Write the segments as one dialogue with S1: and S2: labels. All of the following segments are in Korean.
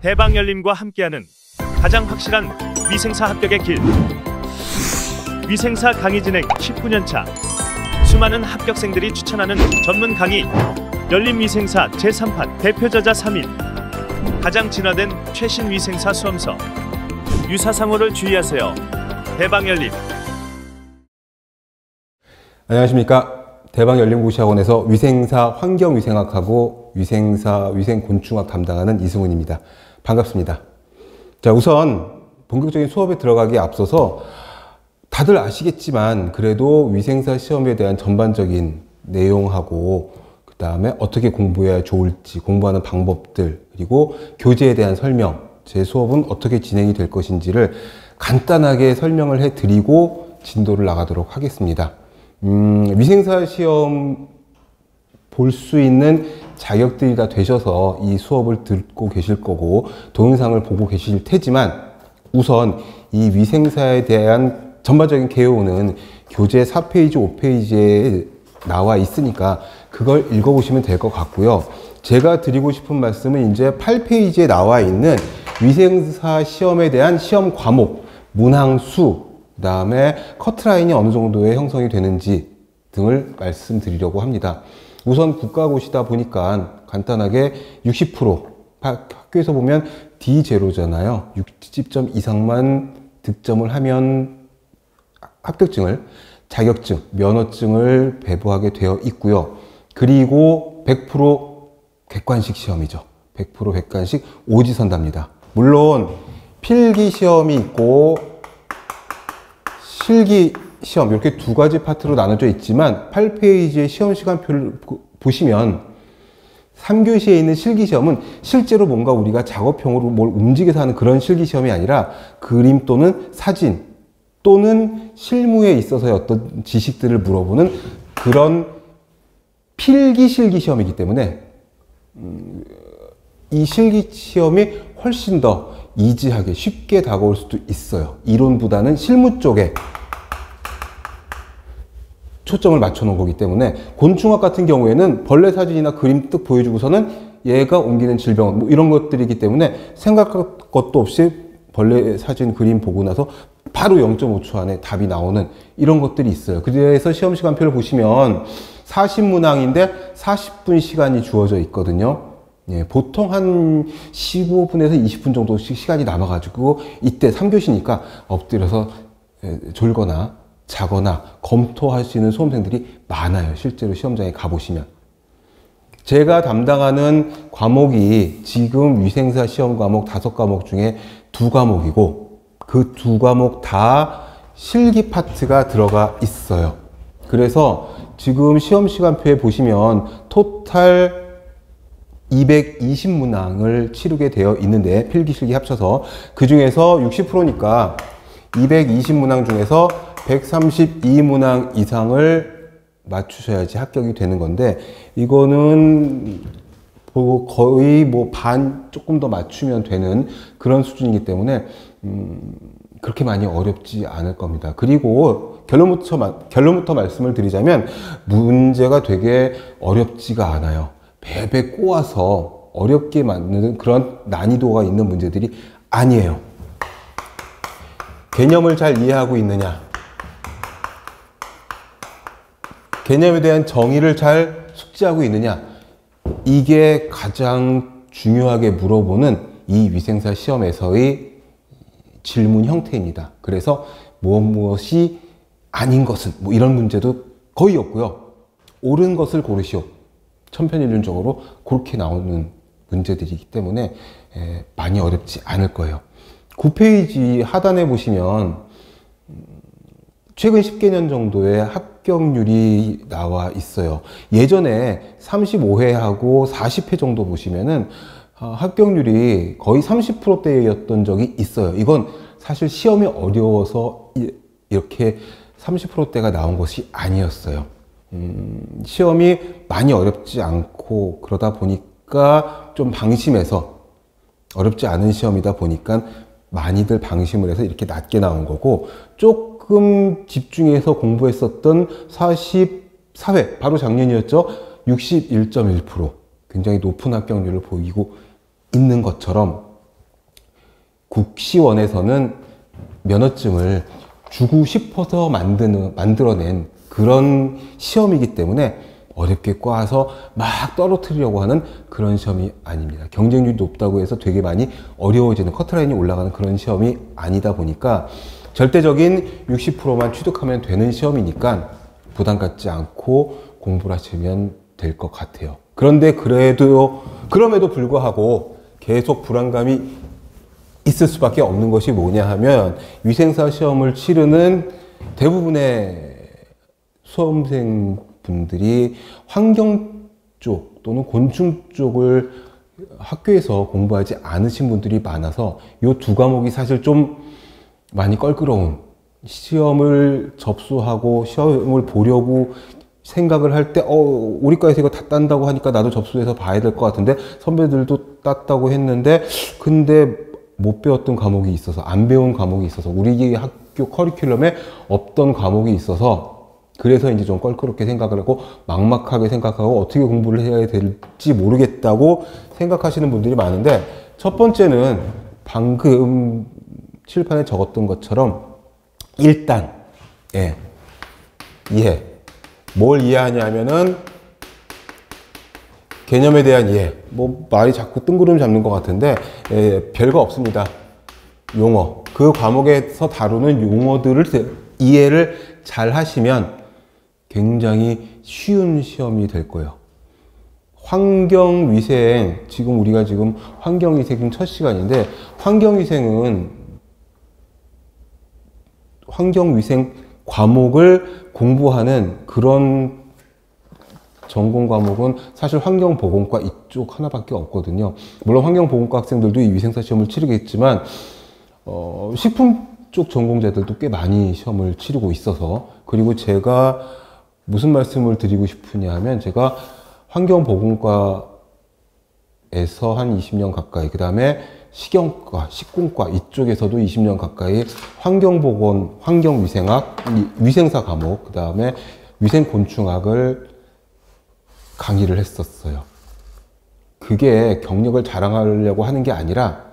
S1: 대방열림과 함께하는 가장 확실한 위생사 합격의 길. 위생사 강의 진행 19년차. 수많은 합격생들이 추천하는 전문 강의. 열림위생사 제3판 대표저자 3인. 가장 진화된 최신 위생사 수험서. 유사상호를 주의하세요. 대방열림.
S2: 안녕하십니까. 대방열림고시학원에서 위생사 환경위생학하고 위생사 위생곤충학 담당하는 이승훈입니다. 반갑습니다. 자, 우선 본격적인 수업에 들어가기에 앞서서 다들 아시겠지만 그래도 위생사 시험에 대한 전반적인 내용하고 그 다음에 어떻게 공부해야 좋을지, 공부하는 방법들, 그리고 교재에 대한 설명, 제 수업은 어떻게 진행이 될 것인지를 간단하게 설명을 해드리고 진도를 나가도록 하겠습니다. 위생사 시험 볼 수 있는 자격들이 다 되셔서 이 수업을 듣고 계실 거고 동영상을 보고 계실 테지만 우선 이 위생사에 대한 전반적인 개요는 교재 4페이지, 5페이지에 나와 있으니까 그걸 읽어보시면 될 것 같고요. 제가 드리고 싶은 말씀은 이제 8페이지에 나와 있는 위생사 시험에 대한 시험 과목, 문항수, 그 다음에 커트라인이 어느 정도의 형성이 되는지 등을 말씀드리려고 합니다. 우선 국가고시다 보니까 간단하게 60%, 학교에서 보면 D0잖아요. 60점 이상만 득점을 하면 합격증을, 자격증, 면허증을 배부하게 되어 있고요. 그리고 100% 객관식 시험이죠. 100% 객관식 오지선답니다. 물론 필기 시험이 있고 실기 시험 이렇게 두 가지 파트로 나눠져 있지만 8페이지의 시험 시간표를 보시면 3교시에 있는 실기 시험은 실제로 뭔가 우리가 작업형으로 뭘 움직여서 하는 그런 실기 시험이 아니라 그림 또는 사진 또는 실무에 있어서의 어떤 지식들을 물어보는 그런 필기 실기 시험이기 때문에 이 실기 시험이 훨씬 더 이지하게 쉽게 다가올 수도 있어요. 이론보다는 실무 쪽에 초점을 맞춰 놓은 거기 때문에 곤충학 같은 경우에는 벌레 사진이나 그림 뜩 보여주고서는 얘가 옮기는 질병 뭐 이런 것들이기 때문에 생각할 것도 없이 벌레 사진 그림 보고 나서 바로 0.5초 안에 답이 나오는 이런 것들이 있어요. 그래서 시험 시간표를 보시면 40문항인데 40분 시간이 주어져 있거든요. 예, 보통 한 15분에서 20분 정도씩 시간이 남아가지고 이때 3교시니까 엎드려서 졸거나 자거나 검토하시는 수험생들이 많아요. 실제로 시험장에 가보시면. 제가 담당하는 과목이 지금 위생사 시험 과목 5과목 중에 2과목이고 그 2과목 다 실기 파트가 들어가 있어요. 그래서 지금 시험 시간표에 보시면 토탈 220문항을 치르게 되어 있는데 필기 실기 합쳐서 그 중에서 60%니까 220문항 중에서 132문항 이상을 맞추셔야지 합격이 되는 건데 이거는 거의 뭐 반 조금 더 맞추면 되는 그런 수준이기 때문에 그렇게 많이 어렵지 않을 겁니다. 그리고 결론부터 말씀을 드리자면 문제가 되게 어렵지가 않아요. 배배 꼬아서 어렵게 만드는 그런 난이도가 있는 문제들이 아니에요. 개념을 잘 이해하고 있느냐, 개념에 대한 정의를 잘 숙지하고 있느냐, 이게 가장 중요하게 물어보는 이 위생사 시험에서의 질문 형태입니다. 그래서 무엇이 아닌 것은 뭐 이런 문제도 거의 없고요. 옳은 것을 고르시오. 천편일률적으로 그렇게 나오는 문제들이기 때문에 많이 어렵지 않을 거예요. 9페이지 하단에 보시면 최근 10개년 정도의 합격률이 나와 있어요. 예전에 35회하고 40회 정도 보시면은 합격률이 거의 30%대였던 적이 있어요. 이건 사실 시험이 어려워서 이렇게 30%대가 나온 것이 아니었어요. 시험이 많이 어렵지 않고 그러다 보니까 좀 방심해서 어렵지 않은 시험이다 보니까 많이들 방심을 해서 이렇게 낮게 나온 거고 조금 집중해서 공부했었던 44회, 바로 작년이었죠. 61.1%. 굉장히 높은 합격률을 보이고 있는 것처럼 국시원에서는 면허증을 주고 싶어서 만들어낸 그런 시험이기 때문에 어렵게 꽈서 막 떨어뜨리려고 하는 그런 시험이 아닙니다. 경쟁률이 높다고 해서 되게 많이 어려워지는 커트라인이 올라가는 그런 시험이 아니다 보니까 절대적인 60%만 취득하면 되는 시험이니까 부담 갖지 않고 공부를 하시면 될 것 같아요. 그런데 그럼에도 불구하고 계속 불안감이 있을 수밖에 없는 것이 뭐냐 하면 위생사 시험을 치르는 대부분의 수험생분들이 환경 쪽 또는 곤충 쪽을 학교에서 공부하지 않으신 분들이 많아서 이 두 과목이 사실 좀 많이 껄끄러운, 시험을 접수하고 시험을 보려고 생각을 할 때 우리 과에서 이거 다 딴다고 하니까 나도 접수해서 봐야 될 것 같은데 선배들도 땄다고 했는데 근데 못 배웠던 과목이 있어서, 안 배운 과목이 있어서, 우리 학교 커리큘럼에 없던 과목이 있어서 그래서 이제 좀 껄끄럽게 생각을 하고 막막하게 생각하고 어떻게 공부를 해야 될지 모르겠다고 생각하시는 분들이 많은데, 첫 번째는 방금 칠판에 적었던 것처럼 일단 이해. 뭘 이해하냐면은 개념에 대한 이해. 뭐 말이 자꾸 뜬구름 잡는 것 같은데 별거 없습니다. 용어. 그 과목에서 다루는 용어들을 이해를 잘 하시면 굉장히 쉬운 시험이 될 거예요. 환경위생, 우리가 지금 환경위생 첫 시간인데, 환경위생 과목을 공부하는 그런 전공 과목은 사실 환경보건과 이쪽 하나밖에 없거든요. 물론 환경보건과 학생들도 이 위생사 시험을 치르겠지만 식품 쪽 전공자들도 꽤 많이 시험을 치르고 있어서, 그리고 제가 무슨 말씀을 드리고 싶으냐 하면, 제가 환경보건과에서 한 20년 가까이, 그 다음에 식용과, 식공과 이쪽에서도 20년 가까이 환경보건, 환경위생학, 위생사 과목, 그 다음에 위생곤충학을 강의를 했었어요. 그게 경력을 자랑하려고 하는 게 아니라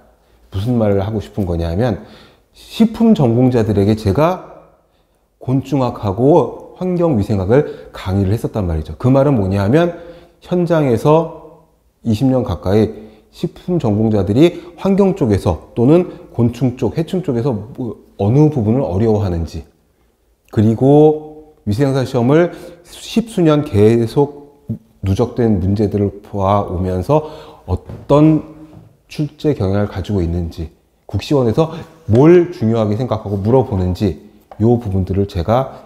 S2: 무슨 말을 하고 싶은 거냐면, 식품 전공자들에게 제가 곤충학하고 환경위생학을 강의를 했었단 말이죠. 그 말은 뭐냐 하면, 현장에서 20년 가까이 식품 전공자들이 환경 쪽에서 또는 곤충 쪽, 해충 쪽에서 어느 부분을 어려워하는지, 그리고 위생사 시험을 십수년 계속 누적된 문제들을 보아오면서 어떤 출제 경향을 가지고 있는지, 국시원에서 뭘 중요하게 생각하고 물어보는지, 이 부분들을 제가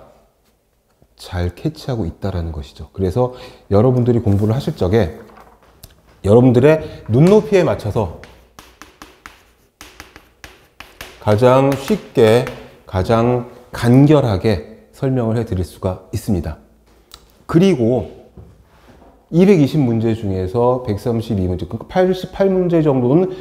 S2: 잘 캐치하고 있다는 것이죠. 그래서 여러분들이 공부를 하실 적에 여러분들의 눈높이에 맞춰서 가장 쉽게, 가장 간결하게 설명을 해 드릴 수가 있습니다. 그리고 220문제 중에서 132문제, 그러니까 88문제 정도는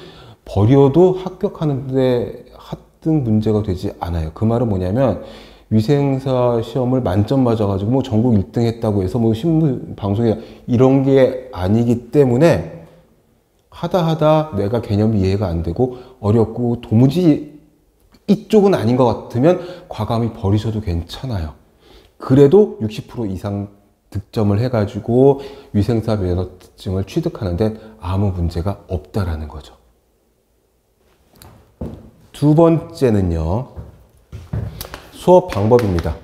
S2: 버려도 합격하는데 하등 문제가 되지 않아요. 그 말은 뭐냐면, 위생사 시험을 만점 맞아가지고 뭐 전국 1등 했다고 해서 뭐 신문, 방송에 이런 게 아니기 때문에 하다 내가 개념이 이해가 안 되고 어렵고 도무지 이쪽은 아닌 것 같으면 과감히 버리셔도 괜찮아요. 그래도 60% 이상 득점을 해가지고 위생사 면허증을 취득하는데 아무 문제가 없다라는 거죠. 두 번째는요, 수업 방법입니다.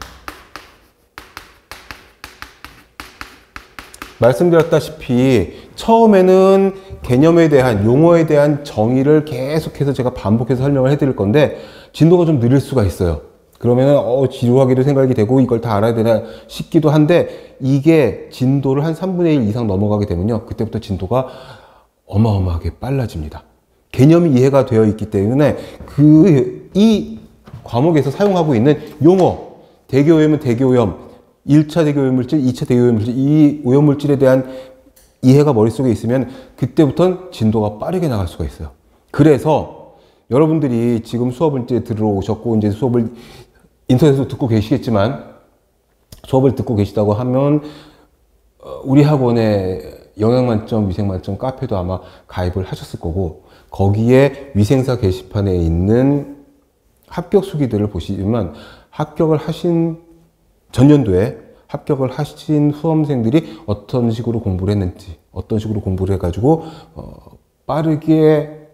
S2: 말씀드렸다시피 처음에는 개념에 대한, 용어에 대한 정의를 계속해서 제가 반복해서 설명을 해드릴 건데 진도가 좀 느릴 수가 있어요. 그러면은 지루하기도 생각이 되고 이걸 다 알아야 되나 싶기도 한데, 이게 진도를 한 3분의 1 이상 넘어가게 되면요, 그때부터 진도가 어마어마하게 빨라집니다. 개념이 이해가 되어 있기 때문에 이 과목에서 사용하고 있는 용어, 대기오염은 대기오염, 1차 대기오염물질, 2차 대기오염물질, 이 오염물질에 대한 이해가 머릿속에 있으면 그때부터는 진도가 빠르게 나갈 수가 있어요. 그래서 여러분들이 지금 수업을 이제 들어오셨고 이제 수업을 인터넷으로 듣고 계시겠지만, 수업을 듣고 계시다고 하면 우리 학원에 영양만점, 위생만점 카페도 아마 가입을 하셨을 거고, 거기에 위생사 게시판에 있는 합격 수기들을 보시면 합격을 하신 전년도에 합격을 하신 수험생들이 어떤 식으로 공부를 했는지, 어떤 식으로 공부를 해가지고 빠르게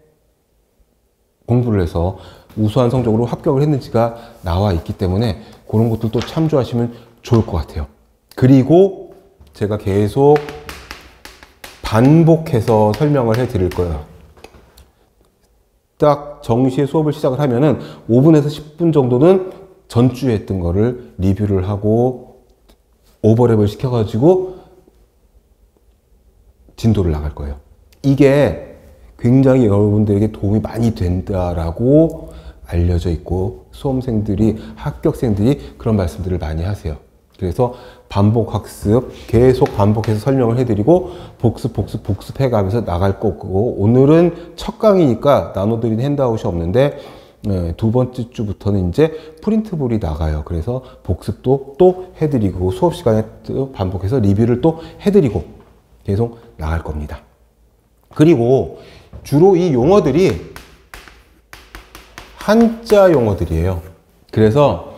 S2: 공부를 해서 우수한 성적으로 합격을 했는지가 나와 있기 때문에 그런 것들도 참조하시면 좋을 것 같아요. 그리고 제가 계속 반복해서 설명을 해 드릴 거예요. 딱 정시에 수업을 시작을 하면은 5분에서 10분 정도는 전주에 했던 거를 리뷰를 하고 오버랩을 시켜가지고 진도를 나갈 거예요. 이게 굉장히 여러분들에게 도움이 많이 된다라고 알려져 있고 수험생들이, 합격생들이 그런 말씀들을 많이 하세요. 그래서 반복 학습, 계속 반복해서 설명을 해드리고 복습해가면서 나갈 거고, 오늘은 첫 강의니까 나눠드린 핸드아웃이 없는데 두 번째 주부터는 이제 프린트볼이 나가요. 그래서 복습도 또 해드리고 수업 시간에 또 반복해서 리뷰를 또 해드리고 계속 나갈 겁니다. 그리고 주로 이 용어들이 한자 용어들이에요. 그래서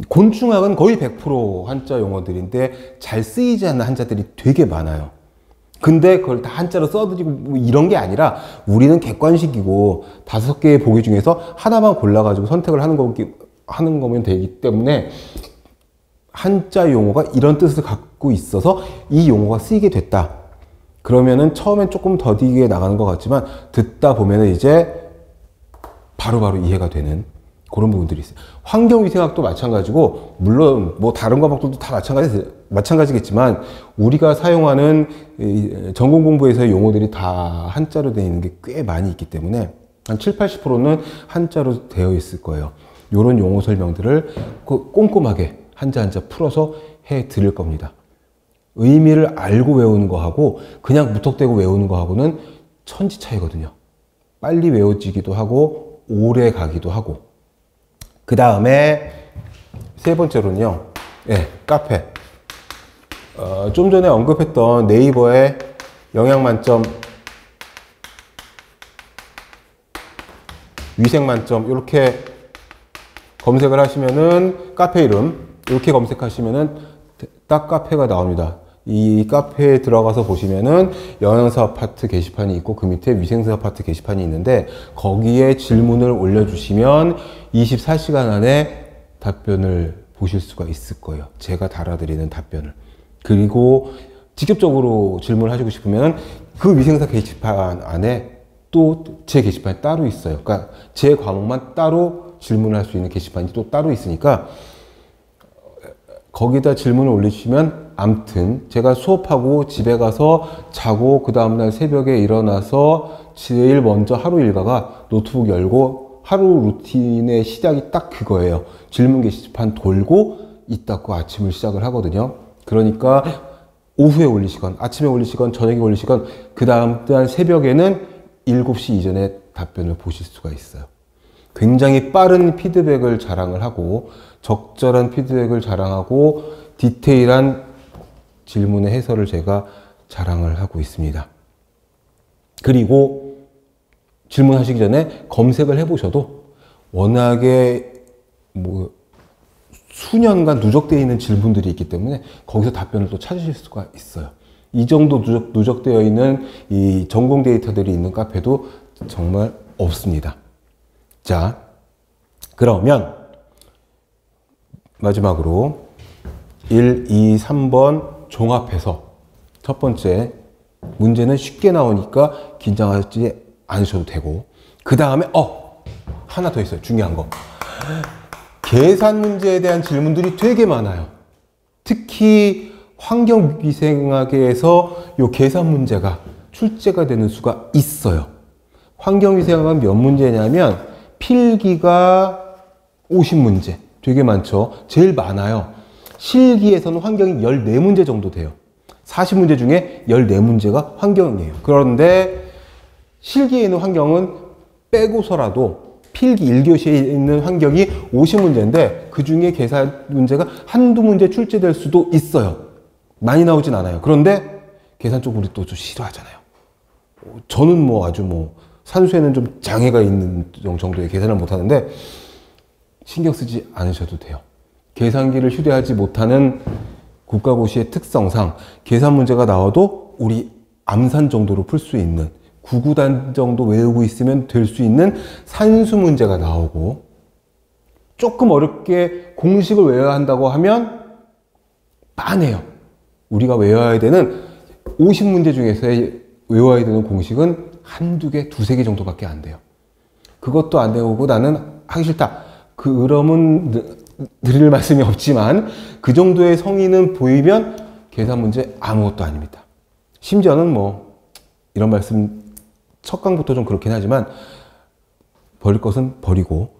S2: 곤충학은 거의 100% 한자 용어들인데 잘 쓰이지 않는 한자들이 되게 많아요. 근데 그걸 다 한자로 써드리고 뭐 이런 게 아니라 우리는 객관식이고 5개의 보기 중에서 하나만 골라가지고 선택을 하는 거면 되기 때문에 한자 용어가 이런 뜻을 갖고 있어서 이 용어가 쓰이게 됐다. 그러면은 처음엔 조금 더디게 나가는 것 같지만 듣다 보면은 이제 바로바로 이해가 되는 그런 부분들이 있어요. 환경위생학도 마찬가지고, 물론 뭐 다른 과목들도 다 마찬가지겠지만 우리가 사용하는 전공 공부에서의 용어들이 다 한자로 되어 있는 게 꽤 많이 있기 때문에 한 70~80%는 한자로 되어 있을 거예요. 이런 용어 설명들을 꼼꼼하게 한자 한자 풀어서 해 드릴 겁니다. 의미를 알고 외우는 거하고 그냥 무턱대고 외우는 거하고는 천지 차이거든요. 빨리 외워지기도 하고 오래 가기도 하고. 그 다음에 세 번째로는요, 카페. 좀 전에 언급했던 네이버에 영양만점, 위생만점 이렇게 검색을 하시면은 카페 이름 이렇게 검색하시면은 딱 카페가 나옵니다. 이 카페에 들어가서 보시면은 영양사 파트 게시판이 있고 그 밑에 위생사 파트 게시판이 있는데 거기에 질문을 올려주시면 24시간 안에 답변을 보실 수가 있을 거예요. 제가 달아드리는 답변을. 그리고 직접적으로 질문을 하시고 싶으면 그 위생사 게시판 안에 또 제 게시판이 따로 있어요. 그러니까 제 과목만 따로 질문을 할 수 있는 게시판이 또 따로 있으니까 거기다 질문을 올리시면 암튼 제가 수업하고 집에 가서 자고 그 다음날 새벽에 일어나서 제일 먼저 하루 일과가 노트북 열고 하루 루틴의 시작이 딱 그거예요. 질문 게시판 돌고 이 닦고 아침을 시작을 하거든요. 그러니까 오후에 올리시건 아침에 올리시건 저녁에 올리시건 그 다음날 새벽에는 7시 이전에 답변을 보실 수가 있어요. 굉장히 빠른 피드백을 자랑을 하고 적절한 피드백을 자랑하고 디테일한 질문의 해설을 제가 자랑을 하고 있습니다. 그리고 질문하시기 전에 검색을 해보셔도 워낙에 뭐 수년간 누적되어 있는 질문들이 있기 때문에 거기서 답변을 또 찾으실 수가 있어요. 이 정도 누적되어 있는 이 전공 데이터들이 있는 카페도 정말 없습니다. 자, 그러면 마지막으로 1, 2, 3번 종합해서 첫 번째 문제는 쉽게 나오니까 긴장하지 않으셔도 되고, 그 다음에 하나 더 있어요. 중요한 거. 계산 문제에 대한 질문들이 되게 많아요. 특히 환경위생학에서 이 계산 문제가 출제가 되는 수가 있어요. 환경위생학은 몇 문제냐면 필기가 50문제. 되게 많죠. 제일 많아요. 실기에서는 환경이 14문제 정도 돼요. 40문제 중에 14문제가 환경이에요. 그런데 실기에 있는 환경은 빼고서라도 필기 1교시에 있는 환경이 50문제인데 그 중에 계산 문제가 한두 문제 출제될 수도 있어요. 많이 나오진 않아요. 그런데 계산 쪽 우리 또 좀 싫어하잖아요. 저는 아주 산수에는 좀 장애가 있는 정도의 계산을 못하는데 신경 쓰지 않으셔도 돼요. 계산기를 휴대하지 못하는 국가고시의 특성상 계산 문제가 나와도 우리 암산 정도로 풀 수 있는 구구단 정도 외우고 있으면 될 수 있는 산수 문제가 나오고, 조금 어렵게 공식을 외워야 한다고 하면 빤해요. 우리가 외워야 되는 50문제 중에서 외워야 되는 공식은 한두 개, 두세 개 정도밖에 안 돼요. 그것도 안 외우고 나는 하기 싫다. 그러면 드릴 말씀이 없지만 그 정도의 성의는 보이면 계산 문제 아무것도 아닙니다. 심지어는 뭐 이런 말씀 첫 강부터 좀 그렇긴 하지만 버릴 것은 버리고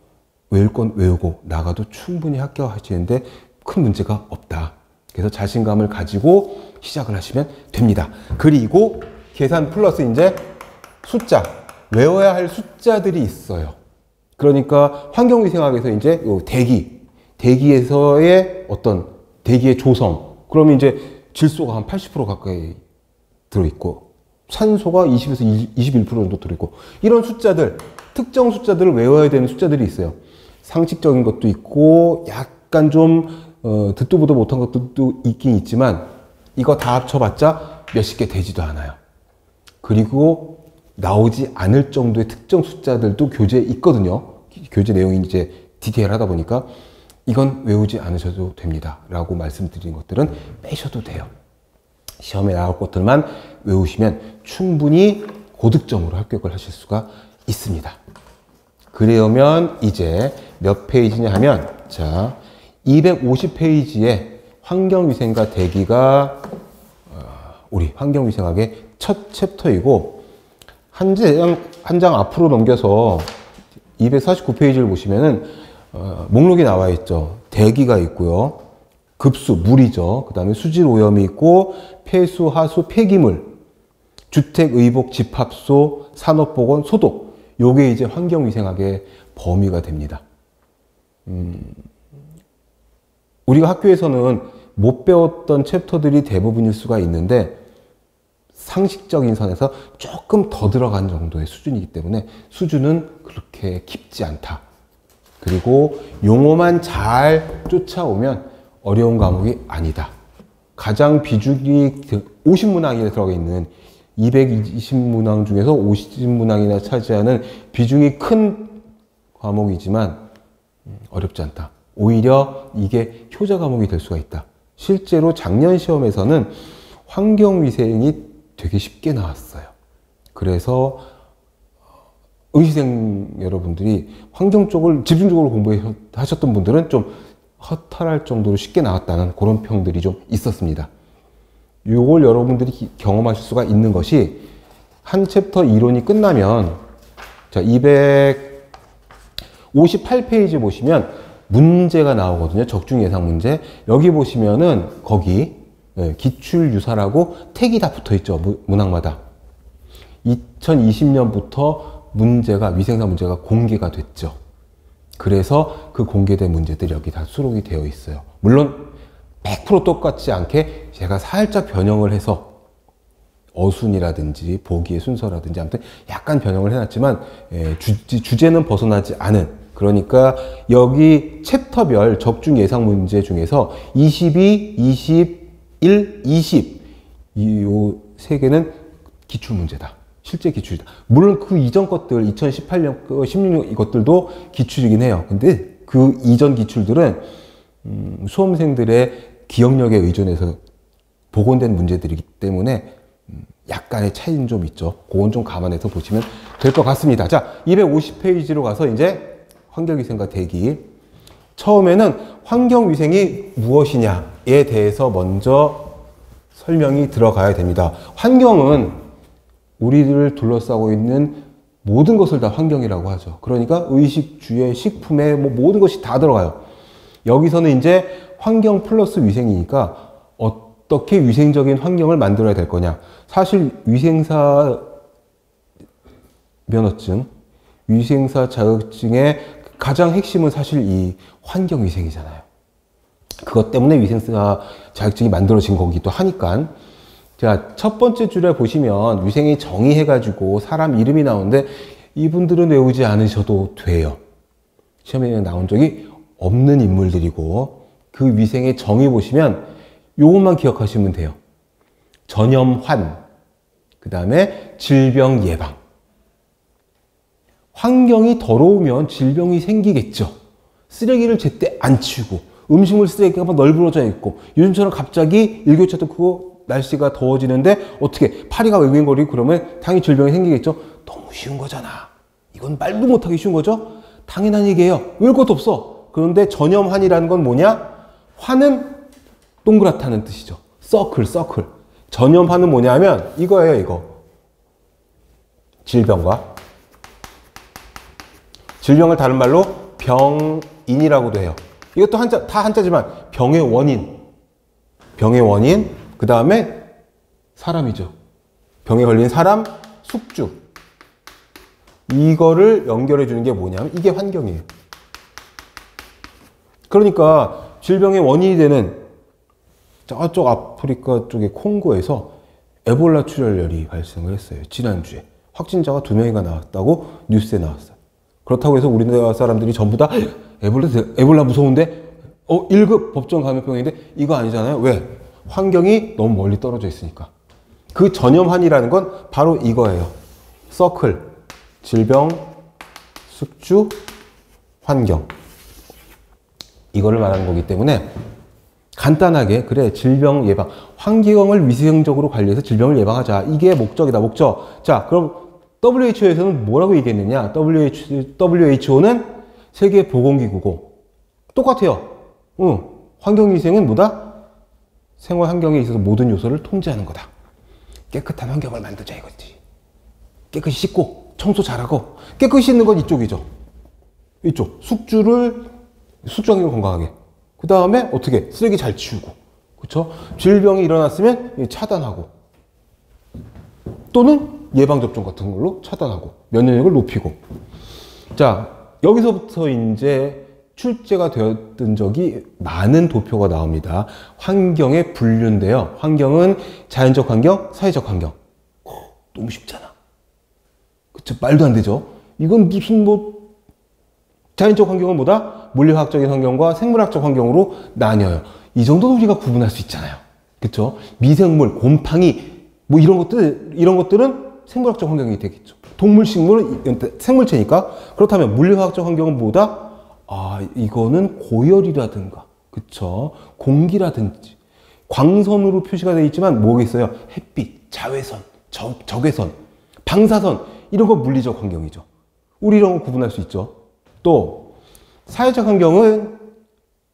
S2: 외울 건 외우고 나가도 충분히 합격하시는데 큰 문제가 없다. 그래서 자신감을 가지고 시작을 하시면 됩니다. 그리고 계산 플러스 이제 숫자, 외워야 할 숫자들이 있어요. 그러니까 환경위생학에서 이제 대기에서의 어떤 대기의 조성, 그러면 이제 질소가 한 80% 가까이 들어있고 산소가 20에서 21% 정도 들어있고, 이런 숫자들, 특정 숫자들을 외워야 되는 숫자들이 있어요. 상식적인 것도 있고 약간 좀 듣도 보도 못한 것들도 있긴 있지만 이거 다 합쳐봤자 몇십 개 되지도 않아요. 그리고 나오지 않을 정도의 특정 숫자들도 교재에 있거든요. 교재 내용이 이제 디테일하다 보니까 이건 외우지 않으셔도 됩니다 라고 말씀드린 것들은 빼셔도 돼요. 시험에 나올 것들만 외우시면 충분히 고득점으로 합격을 하실 수가 있습니다. 그러면 이제 몇 페이지냐 하면, 자, 250페이지에 환경위생과 대기가 우리 환경위생학의 첫 챕터이고, 한 장 앞으로 넘겨서 249페이지를 보시면은 목록이 나와 있죠. 대기가 있고요. 급수, 물이죠. 그 다음에 수질 오염이 있고, 폐수, 하수, 폐기물, 주택, 의복, 집합소, 산업보건, 소독. 요게 이제 환경위생학의 범위가 됩니다. 우리가 학교에서는 못 배웠던 챕터들이 대부분일 수가 있는데 상식적인 선에서 조금 더 들어간 정도의 수준이기 때문에 수준은 그렇게 깊지 않다. 그리고 용어만 잘 쫓아오면 어려운 과목이 아니다. 가장 비중이 50문항에 들어가 있는 220문항 중에서 50문항이나 차지하는 비중이 큰 과목이지만 어렵지 않다. 오히려 이게 효자 과목이 될 수가 있다. 실제로 작년 시험에서는 환경위생이 되게 쉽게 나왔어요. 그래서 의시생 여러분들이 환경 쪽을 집중적으로 공부하셨던 분들은 좀 허탈할 정도로 쉽게 나왔다는 그런 평들이 좀 있었습니다. 이걸 여러분들이 경험하실 수가 있는 것이, 한 챕터 이론이 끝나면, 자, 258페이지 보시면 문제가 나오거든요. 적중 예상 문제. 여기 보시면은 거기 기출유사라고 택이 다 붙어 있죠. 문항마다. 2020년부터 문제가, 위생사 문제가 공개가 됐죠. 그래서 그 공개된 문제들이 여기 다 수록이 되어 있어요. 물론 100% 똑같지 않게 제가 살짝 변형을 해서 어순이라든지 보기의 순서라든지 아무튼 약간 변형을 해놨지만 주제는 벗어나지 않은, 그러니까 여기 챕터별 적중 예상 문제 중에서 22, 21, 20 이 세 개는 기출 문제다. 실제 기출이다. 물론 그 이전 것들 2018년, 16년 이것들도 기출이긴 해요. 근데 그 이전 기출들은 수험생들의 기억력에 의존해서 복원된 문제들이기 때문에 약간의 차이는 좀 있죠. 그건 좀 감안해서 보시면 될 것 같습니다. 자, 250페이지로 가서 이제 환경위생과 대기. 처음에는 환경위생이 무엇이냐에 대해서 먼저 설명이 들어가야 됩니다. 환경은 우리를 둘러싸고 있는 모든 것을 다 환경이라고 하죠. 그러니까 의식, 주의, 식품에 모든 것이 다 들어가요. 여기서는 이제 환경 플러스 위생이니까 어떻게 위생적인 환경을 만들어야 될 거냐. 사실 위생사 면허증, 위생사 자격증의 가장 핵심은 사실 이 환경위생이잖아요. 그것 때문에 위생사 자격증이 만들어진 거기도 하니까. 자, 첫 번째 줄에 보시면 위생이 정의해가지고 사람 이름이 나오는데 이분들은 외우지 않으셔도 돼요. 시험에 나온 적이 없는 인물들이고 그 위생의 정의 보시면 요것만 기억하시면 돼요. 전염환, 그 다음에 질병 예방. 환경이 더러우면 질병이 생기겠죠. 쓰레기를 제때 안 치우고 음식물 쓰레기가 막 널브러져 있고 요즘처럼 갑자기 일교차도 크고 날씨가 더워지는데 어떻게 파리가 웽웽거리고 그러면 당연히 질병이 생기겠죠. 너무 쉬운 거잖아. 이건 말도 못하기 쉬운 거죠. 당연한 얘기예요. 외울 것도 없어. 그런데 전염환이라는 건 뭐냐? 환은 동그랗다는 뜻이죠. 서클. 전염환은 뭐냐면 이거예요. 이거. 질병을 다른 말로 병인이라고도 해요. 이것도 다 한자지만 병의 원인, 그 다음에 사람이죠. 병에 걸린 사람, 숙주. 이거를 연결해 주는 게 뭐냐면 이게 환경이에요. 그러니까 질병의 원인이 되는 저쪽 아프리카 쪽의 콩고에서 에볼라 출혈열이 발생을 했어요. 지난주에. 확진자가 2명이나 나왔다고 뉴스에 나왔어요. 그렇다고 해서 우리나라 사람들이 전부 다 에볼라 무서운데 1급 법정 감염병인데 이거 아니잖아요. 왜? 환경이 너무 멀리 떨어져 있으니까. 그 전염환이라는 건 바로 이거예요. 서클, 질병, 숙주, 환경. 이거를 말하는 거기 때문에 간단하게 그래 질병 예방, 환경을 위생적으로 관리해서 질병을 예방하자. 이게 목적이다. 목적. 자, 그럼 WHO에서는 뭐라고 얘기했느냐? WHO는 세계보건기구고 똑같아요. 환경위생은 뭐다? 생활 환경에 있어서 모든 요소를 통제하는 거다. 깨끗한 환경을 만들자 이거지. 깨끗이 씻고 청소 잘하고 깨끗이 씻는 건 이쪽이죠. 이쪽 숙주환경 건강하게. 그 다음에 어떻게 쓰레기 잘 치우고, 그렇죠? 질병이 일어났으면 차단하고 또는 예방접종 같은 걸로 차단하고 면역력을 높이고. 자, 여기서부터 이제 출제가 되었던 적이 많은 도표가 나옵니다. 환경의 분류인데요. 환경은 자연적 환경, 사회적 환경. 너무 쉽잖아. 그쵸? 말도 안 되죠? 이건 무슨 자연적 환경은 뭐다? 물리화학적인 환경과 생물학적 환경으로 나뉘어요. 이 정도는 우리가 구분할 수 있잖아요. 그쵸? 미생물, 곰팡이, 이런 것들은 생물학적 환경이 되겠죠. 동물, 식물은 생물체니까. 그렇다면 물리화학적 환경은 뭐다? 이거는 고열이라든가, 그쵸? 공기라든지, 광선으로 표시가 되어 있지만 뭐겠어요? 햇빛, 자외선, 적외선, 방사선, 이런 거 물리적 환경이죠. 우리 이런 거 구분할 수 있죠. 또, 사회적 환경은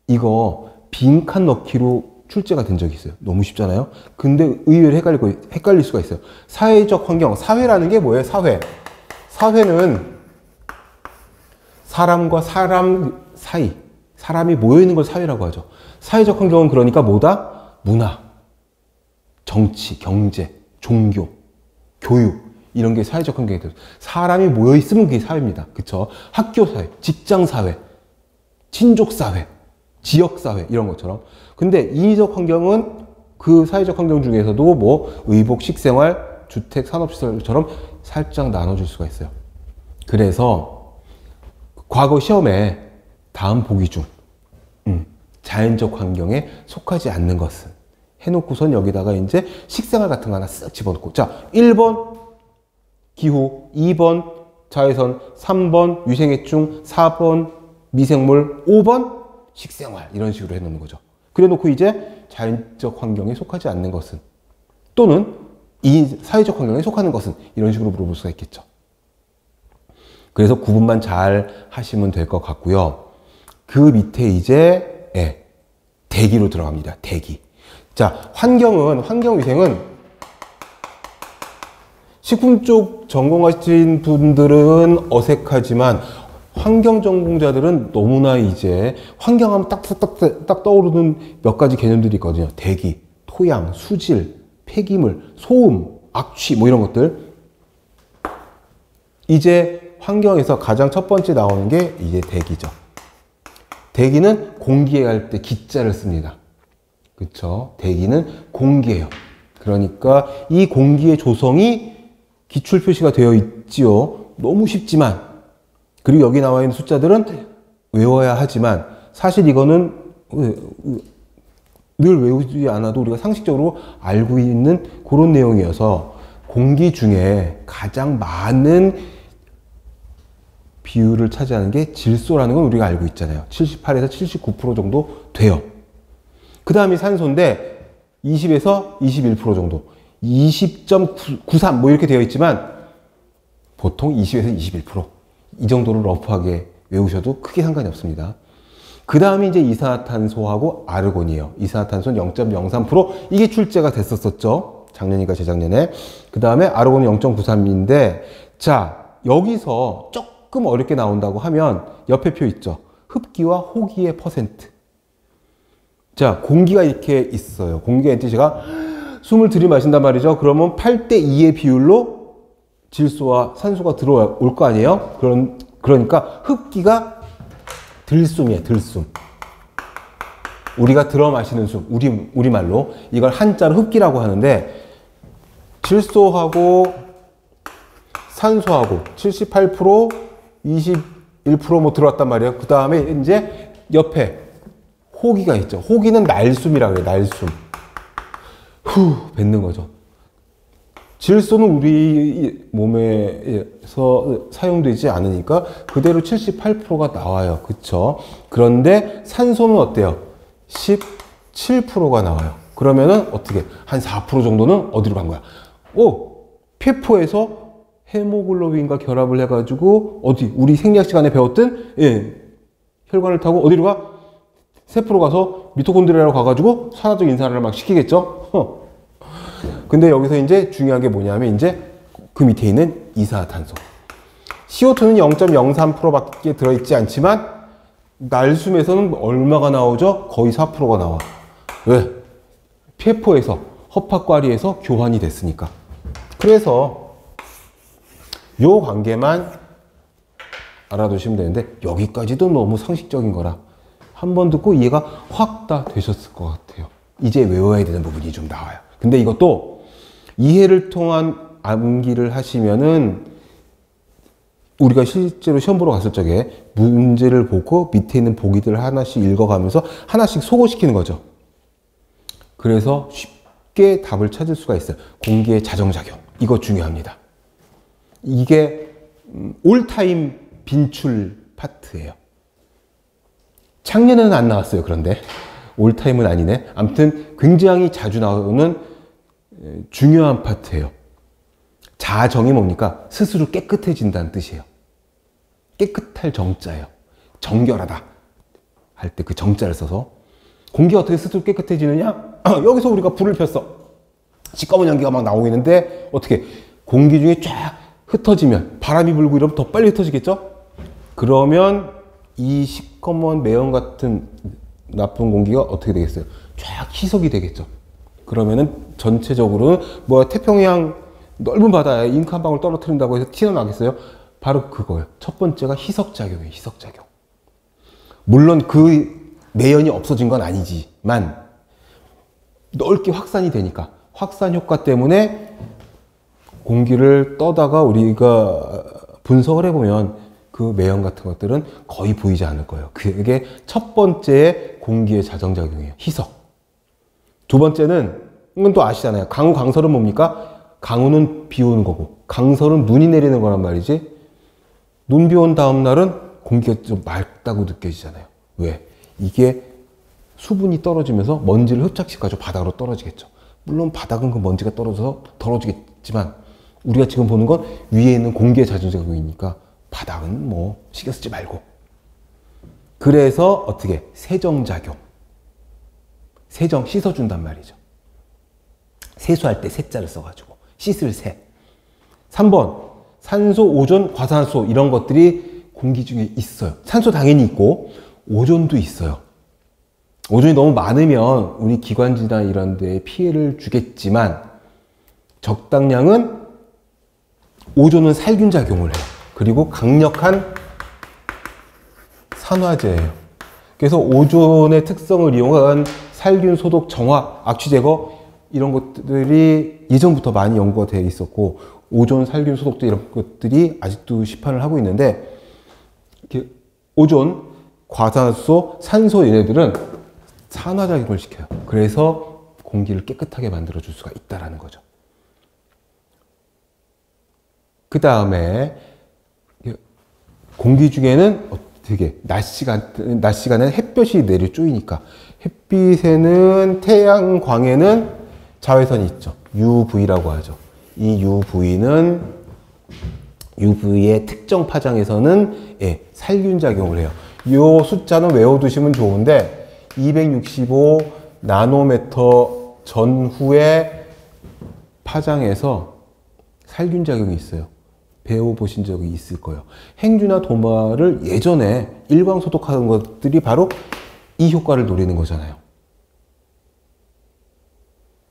S2: 이거 빈칸 넣기로 출제가 된 적이 있어요. 너무 쉽잖아요. 근데 의외로 헷갈릴 수가 있어요. 사회적 환경, 사회라는 게 뭐예요? 사회는 사람과 사람 사이, 사람이 모여있는 걸 사회라고 하죠. 사회적 환경은 그러니까 뭐다? 문화, 정치, 경제, 종교, 교육, 이런 게 사회적 환경이 돼요. 사람이 모여있으면 그게 사회입니다. 그쵸? 학교 사회, 직장 사회, 친족 사회, 지역 사회, 이런 것처럼. 근데 인위적 환경은 그 사회적 환경 중에서도 의복, 식생활, 주택, 산업시설처럼 살짝 나눠줄 수가 있어요. 그래서 과거 시험에 다음 보기 중 자연적 환경에 속하지 않는 것은 해놓고선 여기다가 이제 식생활 같은 거 하나 쓱 집어넣고, 자, 1번 기후, 2번 자외선, 3번 위생해충, 4번 미생물, 5번 식생활, 이런 식으로 해놓는 거죠. 그래 놓고 이제 자연적 환경에 속하지 않는 것은, 또는 이 사회적 환경에 속하는 것은, 이런 식으로 물어볼 수가 있겠죠. 그래서 구분만 잘 하시면 될 것 같고요. 그 밑에 이제 대기로 들어갑니다. 대기. 자, 환경위생은 식품 쪽 전공하신 분들은 어색하지만 환경 전공자들은 너무나 이제 환경하면 딱 떠오르는 몇 가지 개념들이 있거든요. 대기, 토양, 수질, 폐기물, 소음, 악취, 이런 것들. 이제 환경에서 가장 첫 번째 나오는 게 이제 대기죠. 대기는 공기할 때 기자를 씁니다. 그쵸? 대기는 공기예요. 그러니까 이 공기의 조성이 기출 표시가 되어 있지요. 너무 쉽지만, 그리고 여기 나와 있는 숫자들은 외워야 하지만 사실 이거는 늘 외우지 않아도 우리가 상식적으로 알고 있는 그런 내용이어서 공기 중에 가장 많은 비율을 차지하는 게 질소라는 건 우리가 알고 있잖아요. 78에서 79% 정도 돼요. 그 다음이 산소인데 20에서 21% 정도, 20.93 뭐 이렇게 되어 있지만 보통 20에서 21% 이 정도로 러프하게 외우셔도 크게 상관이 없습니다. 그 다음이 이제 이산화탄소하고 아르곤이에요. 이산화탄소는 0.03%, 이게 출제가 됐었죠. 작년인가 재작년에. 그 다음에 아르곤은 0.93인데, 자, 여기서 조금 어렵게 나온다고 하면 옆에 표 있죠. 흡기와 호기의 퍼센트. 자, 공기가 이렇게 있어요. 공기가 있는데 제가 숨을 들이마신단 말이죠. 그러면 8대2의 비율로 질소와 산소가 들어올 거 아니에요? 그러니까 흡기가 들숨이에요, 들숨. 우리가 들어 마시는 숨, 우리말로. 이걸 한자로 흡기라고 하는데, 질소하고 산소하고 78%, 21% 뭐 들어왔단 말이에요. 그 다음에 이제 옆에 호기가 있죠. 호기는 날숨이라고 해요, 날숨. 후, 뱉는 거죠. 질소는 우리 몸에서 사용되지 않으니까 그대로 78%가 나와요. 그쵸? 그런데 산소는 어때요? 17%가 나와요. 그러면은 어떻게? 한 4% 정도는 어디로 간 거야? 폐포에서 헤모글로빈과 결합을 해가지고 우리 생리학 시간에 배웠던 혈관을 타고 어디로 가? 세포로 가서 미토콘드리아로 가가지고 산화적 인산화를 막 시키겠죠? 근데 여기서 이제 중요한 게 뭐냐면 이제 그 밑에 있는 이산화탄소. CO2는 0.03%밖에 들어있지 않지만 날숨에서는 얼마가 나오죠? 거의 4%가 나와. 왜? 폐포에서, 허파과리에서 교환이 됐으니까. 그래서 요 관계만 알아두시면 되는데 여기까지도 너무 상식적인 거라 한 번 듣고 이해가 확 다 되셨을 것 같아요. 이제 외워야 되는 부분이 좀 나와요. 근데 이것도 이해를 통한 암기를 하시면은 우리가 실제로 시험 보러 갔을 적에 문제를 보고 밑에 있는 보기들을 하나씩 읽어가면서 하나씩 소거시키는 거죠. 그래서 쉽게 답을 찾을 수가 있어요. 공기의 자정작용. 이거 중요합니다. 이게 올타임 빈출 파트예요. 작년에는 안 나왔어요. 그런데 올타임은 아니네. 아무튼 굉장히 자주 나오는 중요한 파트예요. 자정이 뭡니까? 스스로 깨끗해진다는 뜻이에요. 깨끗할 정자예요. 정결하다 할 때 그 정자를 써서 공기가 어떻게 스스로 깨끗해지느냐? 여기서 우리가 불을 폈어. 시꺼먼 연기가 막 나오고 있는데 어떻게 공기 중에 쫙 흩어지면 바람이 불고 이러면 더 빨리 흩어지겠죠? 그러면 이 시꺼먼 매연 같은 나쁜 공기가 어떻게 되겠어요? 쫙 희석이 되겠죠. 그러면은 전체적으로는 뭐 태평양 넓은 바다에 잉크 한 방울 떨어뜨린다고 해서 티가 나겠어요? 바로 그거예요. 첫 번째가 희석작용이에요. 희석작용. 물론 그 매연이 없어진 건 아니지만 넓게 확산이 되니까 확산 효과 때문에 공기를 떠다가 우리가 분석을 해보면 그 매연 같은 것들은 거의 보이지 않을 거예요. 그게 첫 번째 공기의 자정작용이에요. 희석. 두 번째는 이건 또 아시잖아요. 강우, 강설은 뭡니까? 강우는 비 오는 거고 강설은 눈이 내리는 거란 말이지. 눈 비 온 다음 날은 공기가 좀 맑다고 느껴지잖아요. 왜? 이게 수분이 떨어지면서 먼지를 흡착시켜가지고 바닥으로 떨어지겠죠. 물론 바닥은 그 먼지가 떨어져서 더러지겠지만 우리가 지금 보는 건 위에 있는 공기의 자정작용이니까 바닥은 뭐 신경 쓰지 말고. 그래서 어떻게? 세정작용. 세정, 씻어준단 말이죠. 세수할 때 세자를 써가지고 씻을 세. 3번 산소, 오존, 과산화수 이런 것들이 공기 중에 있어요. 산소 당연히 있고 오존도 있어요. 오존이 너무 많으면 우리 기관지나 이런 데에 피해를 주겠지만 적당량은 오존은 살균 작용을 해요. 그리고 강력한 산화제예요. 그래서 오존의 특성을 이용한 살균, 소독, 정화, 악취 제거 이런 것들이 예전부터 많이 연구가 되어 있었고 오존, 살균, 소독제 이런 것들이 아직도 시판을 하고 있는데, 이렇게 오존, 과산화수소, 산소 얘네들은 산화작용을 시켜요. 그래서 공기를 깨끗하게 만들어줄 수가 있다는 거죠. 그 다음에 공기 중에는 어떻게 낮 시간에 햇볕이 내려 쪼이니까 햇빛에는 태양광에는 자외선이 있죠. UV라고 하죠. 이 UV의 특정 파장에서는 살균 작용을 해요. 이 숫자는 외워두시면 좋은데 265 나노미터 전후의 파장에서 살균 작용이 있어요. 배워보신 적이 있을 거예요. 행주나 도마를 예전에 일광 소독하는 것들이 바로 이 효과를 노리는 거잖아요.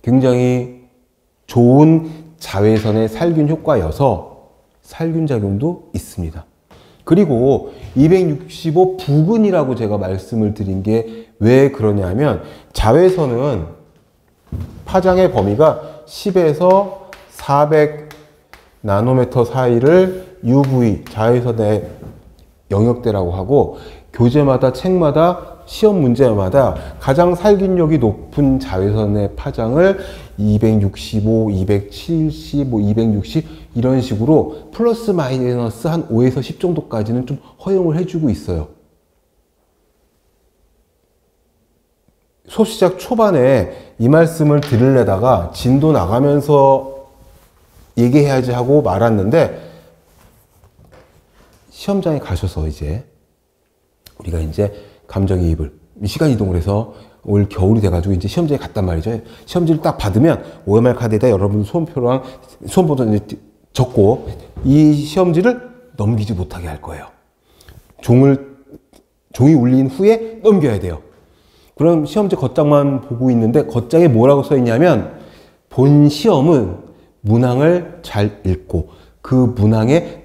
S2: 굉장히 좋은 자외선의 살균 효과여서 살균 작용도 있습니다. 그리고 265 부근이라고 제가 말씀을 드린 게 왜 그러냐면 자외선은 파장의 범위가 10에서 400 나노미터 사이를 UV, 자외선의 영역대라고 하고 교재마다 책마다 시험 문제마다 가장 살균력이 높은 자외선의 파장을 265, 270, 260 이런 식으로 플러스 마이너스 한 5에서 10 정도까지는 좀 허용을 해주고 있어요. 수업 시작 초반에 이 말씀을 드리려다가 진도 나가면서 얘기해야지 하고 말았는데 시험장에 가셔서 이제 우리가 이제 감정이입을 시간 이동을 해서 올 겨울이 돼가지고 이제 시험지에 갔단 말이죠. 시험지를 딱 받으면 OMR 카드에다 여러분 수험표랑 수험번호 적고 이 시험지를 넘기지 못하게 할 거예요. 종이 울린 후에 넘겨야 돼요. 그럼 시험지 겉장만 보고 있는데 겉장에 뭐라고 써 있냐면 본 시험은 문항을 잘 읽고 그 문항의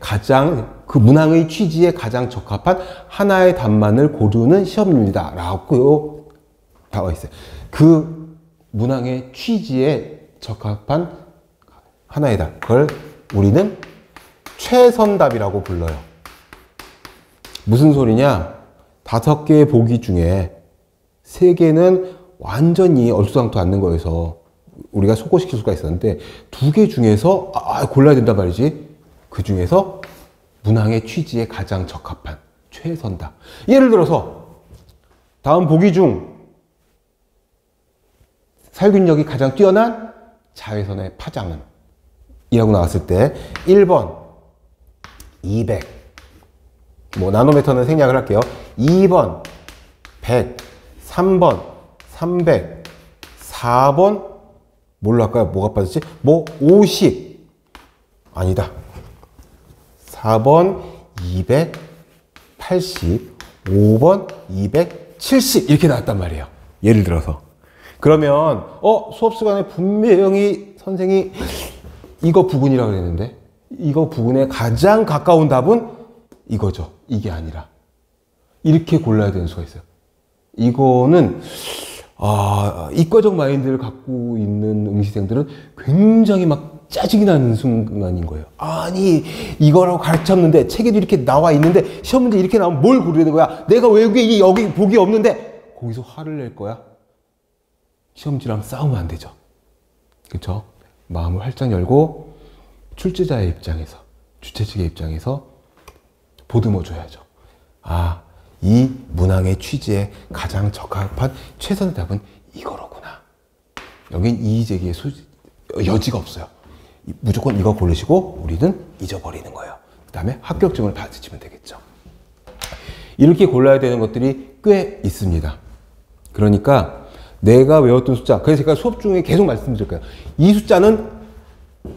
S2: 취지에 가장 적합한 하나의 답만을 고르는 시험입니다. 라고 나와 있어요. 그 문항의 취지에 적합한 하나의 답. 그걸 우리는 최선답이라고 불러요. 무슨 소리냐? 5개의 보기 중에 3개는 완전히 얼토당토 않는 거여서 우리가 소거시킬 수가 있었는데 2개 중에서 골라야 된단 말이지. 그 중에서 문항의 취지에 가장 적합한 최선답. 예를 들어서 다음 보기 중 살균력이 가장 뛰어난 자외선의 파장은? 이라고 나왔을 때 1번 200 나노미터는 생략을 할게요. 2번 100 3번 300 4번 뭘로 할까요? 뭐가 빠졌지? 50 아니다. 4번 280 5번 270 이렇게 나왔단 말이에요. 예를 들어서 그러면 수업 시간에 분명히 선생이 이거 부근이라고 그랬는데 이거 부근에 가장 가까운 답은 이거죠. 이게 아니라 이렇게 골라야 되는 수가 있어요. 이거는 이과적 마인드를 갖고 있는 응시생들은 굉장히 막 짜증이 나는 순간인 거예요. 아니 이거라고 가르쳤는데 책에도 이렇게 나와 있는데 시험 문제 이렇게 나오면 뭘 고르는 거야? 내가 왜 여기 복이 없는데 거기서 화를 낼 거야? 시험지랑 싸우면 안 되죠. 그렇죠? 마음을 활짝 열고 출제자의 입장에서 주최 측의 입장에서 보듬어 줘야죠. 이 문항의 취지에 가장 적합한 최선의 답은 이거로구나. 여긴 이의제기의 여지가 없어요. 무조건 이거 고르시고 우리는 잊어버리는 거예요. 그 다음에 합격증을 받으시면 되겠죠. 이렇게 골라야 되는 것들이 꽤 있습니다. 그러니까 내가 외웠던 숫자, 그래서 제가 수업 중에 계속 말씀드릴 거예요. 이 숫자는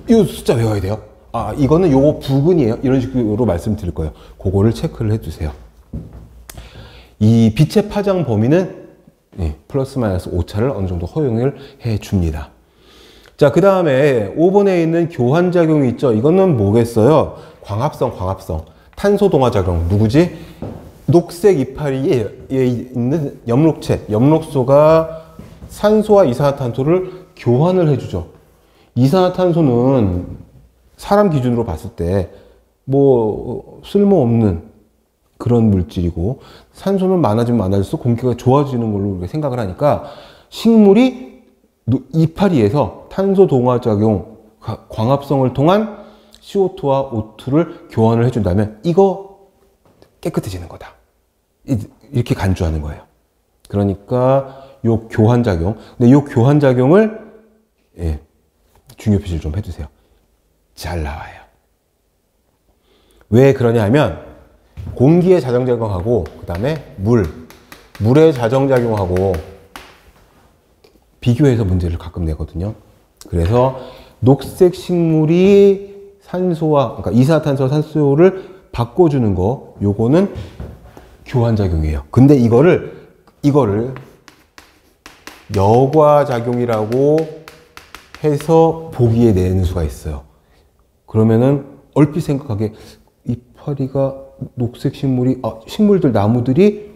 S2: 이 숫자 외워야 돼요. 이거는 요거 부근이에요. 이런 식으로 말씀드릴 거예요. 그거를 체크를 해주세요. 이 빛의 파장 범위는 플러스 마이너스 오차를 어느 정도 허용을 해 줍니다. 자, 그 다음에 5번에 있는 교환작용이 있죠. 이거는 뭐겠어요? 광합성. 탄소 동화작용. 누구지? 녹색 이파리에 있는 엽록체. 엽록소가 산소와 이산화탄소를 교환을 해주죠. 이산화탄소는 사람 기준으로 봤을 때 뭐 쓸모없는 그런 물질이고, 산소는 많아지면 많아질수록 공기가 좋아지는 걸로 우리가 생각을 하니까 식물이 이파리에서 탄소 동화 작용, 광합성을 통한 CO2와 O2를 교환을 해준다면 이거 깨끗해지는 거다. 이렇게 간주하는 거예요. 그러니까 요 교환 작용. 근데 요 교환 작용을 중요 표시를 좀 해주세요. 잘 나와요. 왜 그러냐 하면 공기의 자정작용하고 그 다음에 물의 자정작용하고 비교해서 문제를 가끔 내거든요. 그래서 녹색 식물이 산소와, 그러니까 이산화탄소와 산소를 바꿔주는 거, 요거는 교환작용이에요. 근데 이거를 여과작용이라고 해서 보기에 내는 수가 있어요. 그러면은 얼핏 생각하기에 이파리가 녹색 식물이, 식물들, 나무들이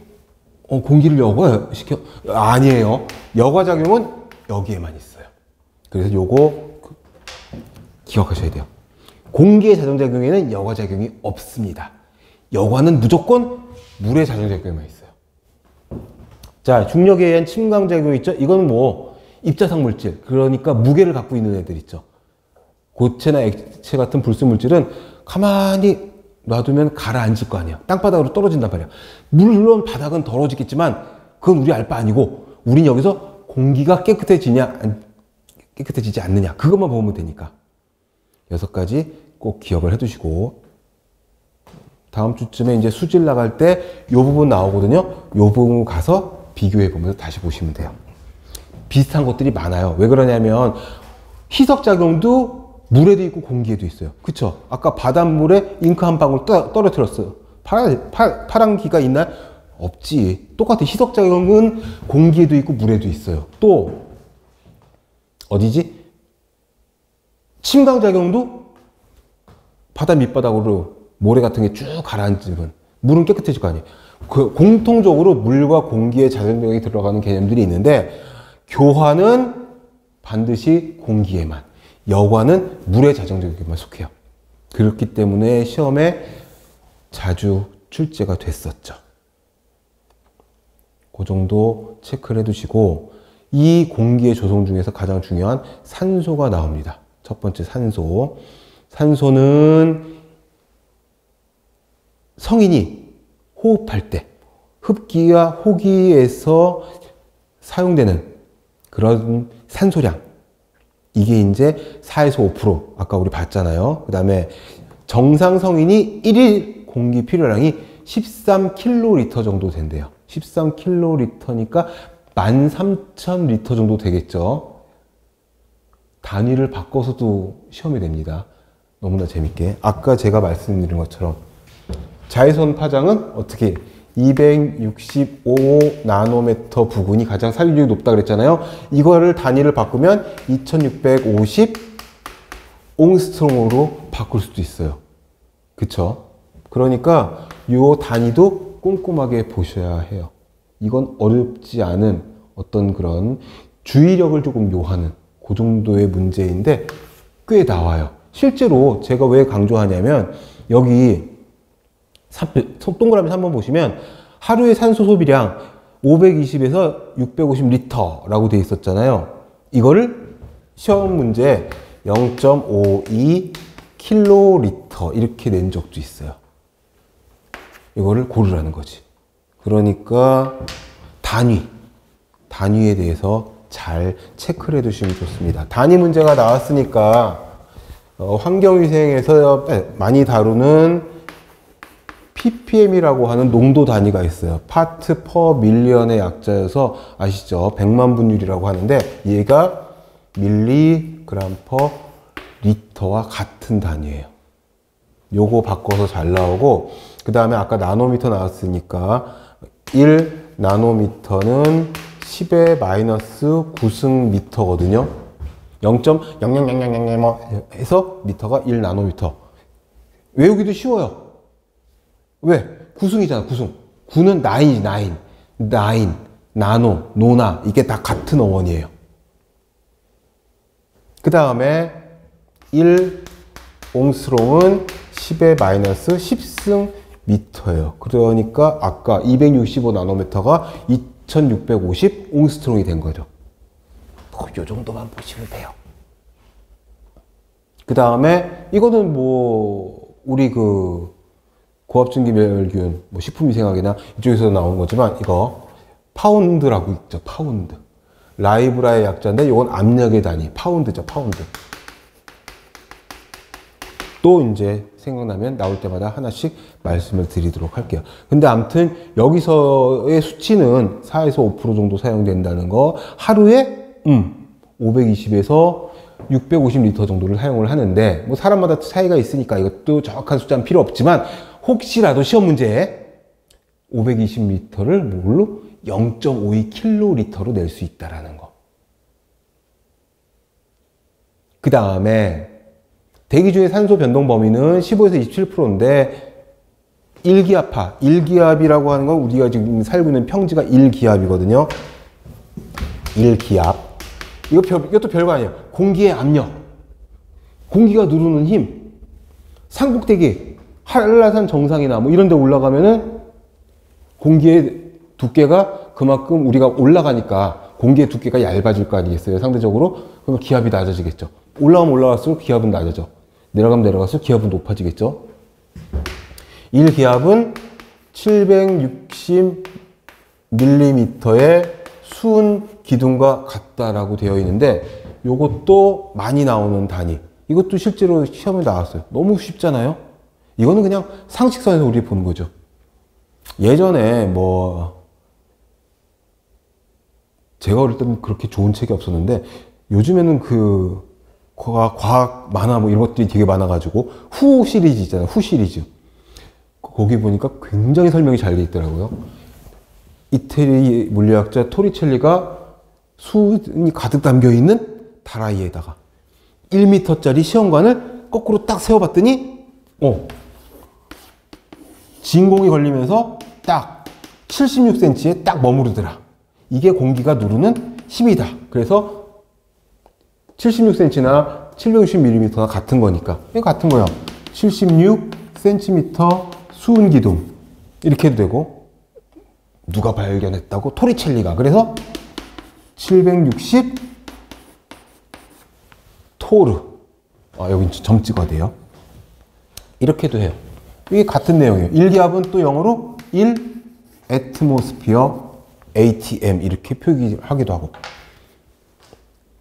S2: 공기를 여과시켜? 아니에요. 여과작용은 여기에만 있어요. 그래서 요거 기억하셔야 돼요. 공기의 자정작용에는 여과작용이 없습니다. 여과는 무조건 물의 자정작용에만 있어요. 자, 중력에 의한 침강작용 있죠? 이거는 뭐 입자상 물질, 그러니까 무게를 갖고 있는 애들 있죠. 고체나 액체 같은 불순물질은 가만히 놔두면 가라앉을 거 아니에요. 땅바닥으로 떨어진단 말이에요. 물론 바닥은 더러워지겠지만 그건 우리 알 바 아니고, 우린 여기서 공기가 깨끗해지냐 깨끗해지지 않느냐 그것만 보면 되니까 6가지 꼭 기억을 해두시고, 다음 주쯤에 이제 수질 나갈 때 이 부분 나오거든요. 이 부분 가서 비교해 보면서 다시 보시면 돼요. 비슷한 것들이 많아요. 왜 그러냐면 희석작용도 물에도 있고 공기에도 있어요. 그쵸? 아까 바닷물에 잉크 한 방울 떨어뜨렸어요. 파란기가 있나? 없지. 똑같은 희석작용은 공기에도 있고 물에도 있어요. 또 어디지? 침강작용도 바다 밑바닥으로 모래 같은 게 쭉 가라앉으면 물은 깨끗해질 거 아니에요. 공통적으로 물과 공기의 자정작용이 들어가는 개념들이 있는데, 교환은 반드시 공기에만, 여과는 물의 자정작용에만 속해요. 그렇기 때문에 시험에 자주 출제가 됐었죠. 그 정도 체크를 해두시고, 이 공기의 조성 중에서 가장 중요한 산소가 나옵니다. 첫 번째 산소. 산소는 성인이 호흡할 때 흡기와 호기에서 사용되는 그런 산소량, 이게 이제 4에서 5%, 아까 우리 봤잖아요. 그 다음에 정상 성인이 1일 공기 필요량이 13kl 정도 된대요. 13kl니까 13,000L 정도 되겠죠. 단위를 바꿔서도 시험이 됩니다. 너무나 재밌게. 아까 제가 말씀드린 것처럼 자외선 파장은 어떻게 265 나노미터 부근이 가장 살균율이 높다 그랬잖아요. 이거를 단위를 바꾸면 2650 옹스트롱으로 바꿀 수도 있어요. 그쵸? 그러니까 이 단위도 꼼꼼하게 보셔야 해요. 이건 어렵지 않은 어떤 그런 주의력을 조금 요하는 그 정도의 문제인데 꽤 나와요. 실제로 제가 왜 강조하냐면, 여기 동그라미 3번 보시면 하루의 산소 소비량 520에서 650L라고 되어 있었잖아요. 이거를 시험 문제 0.52kl 이렇게 낸 적도 있어요. 이거를 고르라는 거지. 그러니까 단위에 대해서 잘 체크를 해두시면 좋습니다. 단위 문제가 나왔으니까 환경위생에서 많이 다루는 ppm이라고 하는 농도 단위가 있어요. 파트 퍼 밀리언의 약자여서 아시죠? 100만 분율이라고 하는데 얘가 밀리그램 퍼 리터와 같은 단위예요. 요거 바꿔서 잘 나오고, 그 다음에 아까 나노미터 나왔으니까 1 나노미터는 10의 마이너스 9승 미터거든요. 0.0000 해서 미터가 1 나노미터. 외우기도 쉬워요. 왜? 9승이잖아, 9승. 9는 9이지, 9. 나노, 노나, 이게 다 같은 어원이에요. 그 다음에 1 옹스트롱은 10의 마이너스 10승 미터예요. 그러니까 아까 265 나노미터가 2650 옹스트롱이 된 거죠. 요 정도만 보시면 돼요. 그 다음에 이거는 뭐 우리 그 고압증기멸균, 뭐 식품위생학이나 이쪽에서 나온 거지만 이거 파운드라고 있죠. 파운드. 라이브라의 약자인데 이건 압력의 단위. 파운드죠. 파운드. 또 이제 생각나면 나올 때마다 하나씩 말씀을 드리도록 할게요. 근데 아무튼 여기서의 수치는 4에서 5% 정도 사용된다는 거, 하루에 520에서 650리터 정도를 사용을 하는데, 뭐 사람마다 차이가 있으니까 이것도 정확한 숫자는 필요 없지만 혹시라도 시험 문제에 520리터를 뭘로? 0.52kL로 낼 수 있다라는 거. 그 다음에 대기 중의 산소 변동 범위는 15에서 27%인데 1기압파, 1기압이라고 하는 건 우리가 지금 살고 있는 평지가 1기압이거든요. 1기압. 이것도 별거 아니에요. 공기의 압력, 공기가 누르는 힘, 산꼭대기, 한라산 정상이나 뭐 이런 데 올라가면은 공기의 두께가 그만큼 우리가 올라가니까 공기의 두께가 얇아질 거 아니겠어요, 상대적으로? 그러면 기압이 낮아지겠죠. 올라가면 올라갈수록 기압은 낮아져. 내려가면 내려갈수록 기압은 높아지겠죠. 1기압은 760mm의 수은 기둥과 같다라고 되어 있는데, 이것도 많이 나오는 단위. 이것도 실제로 시험에 나왔어요. 너무 쉽잖아요. 이거는 그냥 상식선에서 우리 보는 거죠. 예전에 뭐 제가 어릴 때는 그렇게 좋은 책이 없었는데 요즘에는 그 과학 만화 뭐 이런 것들이 되게 많아가지고 후 시리즈 있잖아요. 후 시리즈. 거기 보니까 굉장히 설명이 잘 돼 있더라고요. 이태리 물리학자 토리첼리가 수은이 가득 담겨 있는 다라이에다가 1m짜리 시험관을 거꾸로 딱 세워봤더니 진공이 걸리면서 딱 76cm에 딱 머무르더라. 이게 공기가 누르는 힘이다. 그래서 76cm나 760mm나 같은 거니까. 이게 같은 거야. 76cm 수은 기둥. 이렇게 해도 되고. 누가 발견했다고? 토리첼리가. 그래서 760 토르. 여기 점 찍어야 돼요. 이렇게도 해요. 이게 같은 내용이에요. 1기압은 또 영어로 1 atmosphere ATM 이렇게 표기하기도 하고.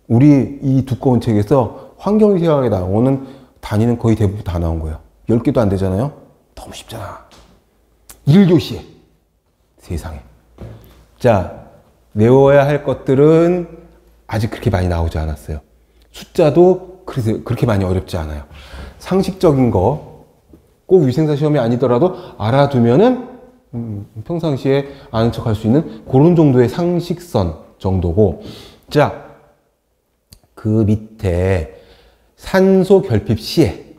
S2: 우리 이 두꺼운 책에서 환경위생학에 나오는 단위는 거의 대부분 다 나온 거예요. 10개도 안 되잖아요. 너무 쉽잖아. 1교시에 세상에. 자, 외워야 할 것들은 아직 그렇게 많이 나오지 않았어요. 숫자도 그렇게 많이 어렵지 않아요. 상식적인 거 꼭 위생사 시험이 아니더라도 알아두면은 평상시에 아는 척 할 수 있는 그런 정도의 상식선 정도고. 자, 그 밑에 산소 결핍 시에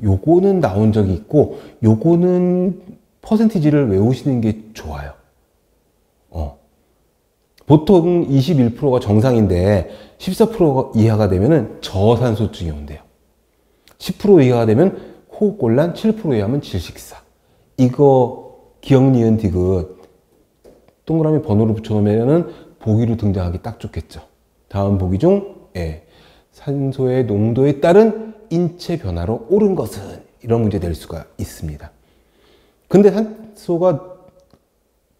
S2: 요거는 나온 적이 있고, 요거는 퍼센티지를 외우시는 게 좋아요. 보통 21%가 정상인데 14% 이하가 되면은 저산소증이 온대요. 10% 이하가 되면 호흡곤란, 7% 이하면 질식사. 이거 기억, 니은, 디귿 동그라미 번호를 붙여놓으면은 보기로 등장하기 딱 좋겠죠. 다음 보기 중 산소의 농도에 따른 인체 변화로 옳은 것은, 이런 문제 낼 수가 있습니다. 근데 산소가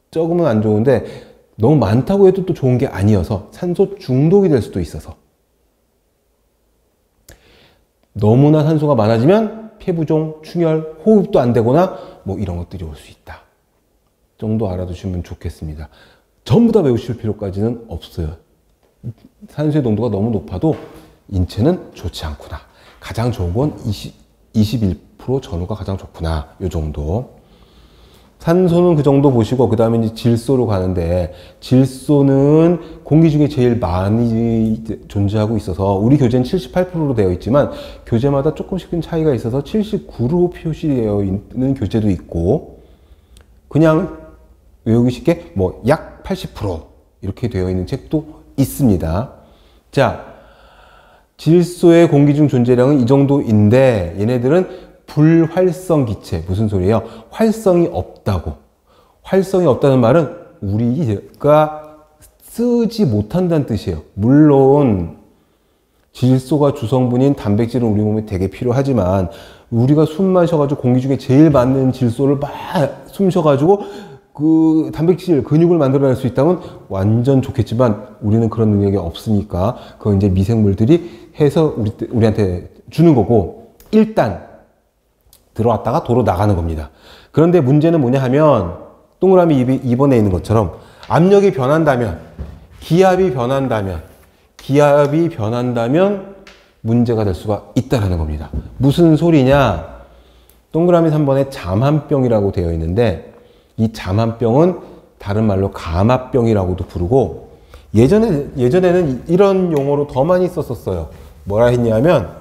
S2: 적으면 안 좋은데 너무 많다고 해도 또 좋은 게 아니어서 산소 중독이 될 수도 있어서, 너무나 산소가 많아지면 폐부종, 충혈, 호흡도 안 되거나 뭐 이런 것들이 올 수 있다 정도 알아두시면 좋겠습니다. 전부 다 외우실 필요까지는 없어요. 산소의 농도가 너무 높아도 인체는 좋지 않구나. 가장 좋은 건 21% 전후가 가장 좋구나. 요 정도. 산소는 그 정도 보시고, 그 다음에 이제 질소로 가는데, 질소는 공기 중에 제일 많이 존재하고 있어서 우리 교재는 78%로 되어 있지만 교재마다 조금씩은 차이가 있어서 79로 표시되어 있는 교재도 있고, 그냥 외우기 쉽게 뭐 약 80% 이렇게 되어 있는 책도 있습니다. 자, 질소의 공기 중 존재량은 이 정도인데 얘네들은 불활성 기체. 무슨 소리예요? 활성이 없다고. 활성이 없다는 말은 우리가 쓰지 못한다는 뜻이에요. 물론 질소가 주성분인 단백질은 우리 몸에 되게 필요하지만 우리가 숨 마셔가지고 공기 중에 제일 많은 질소를 막 숨 쉬어가지고 그 단백질, 근육을 만들어낼 수 있다면 완전 좋겠지만 우리는 그런 능력이 없으니까 그건 이제 미생물들이 해서 우리한테 주는 거고 일단 들어왔다가 도로 나가는 겁니다. 그런데 문제는 뭐냐 하면 동그라미 2번에 있는 것처럼 압력이 변한다면, 기압이 변한다면 문제가 될 수가 있다는 겁니다. 무슨 소리냐? 동그라미 3번에 잠한병이라고 되어 있는데 이 잠한병은 다른 말로 가마병이라고도 부르고 예전에는 이런 용어로 더 많이 썼었어요. 뭐라 했냐면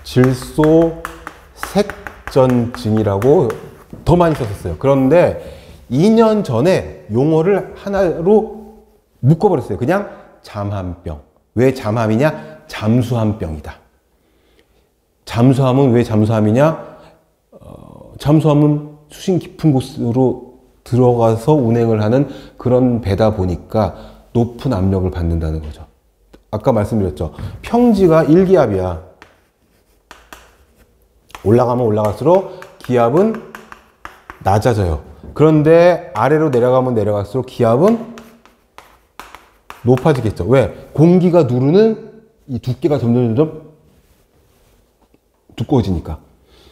S2: 질소 색전증이라고 더 많이 썼었어요. 그런데 2년 전에 용어를 하나로 묶어버렸어요. 그냥 잠한병. 왜 잠함이냐? 잠수함병이다. 잠수함은 왜 잠수함이냐? 잠수함은 수심 깊은 곳으로 들어가서 운행을 하는 그런 배다 보니까 높은 압력을 받는다는 거죠. 아까 말씀드렸죠. 평지가 1기압이야. 올라가면 올라갈수록 기압은 낮아져요. 그런데 아래로 내려가면 내려갈수록 기압은 높아지겠죠. 왜? 공기가 누르는 이 두께가 점점 두꺼워지니까.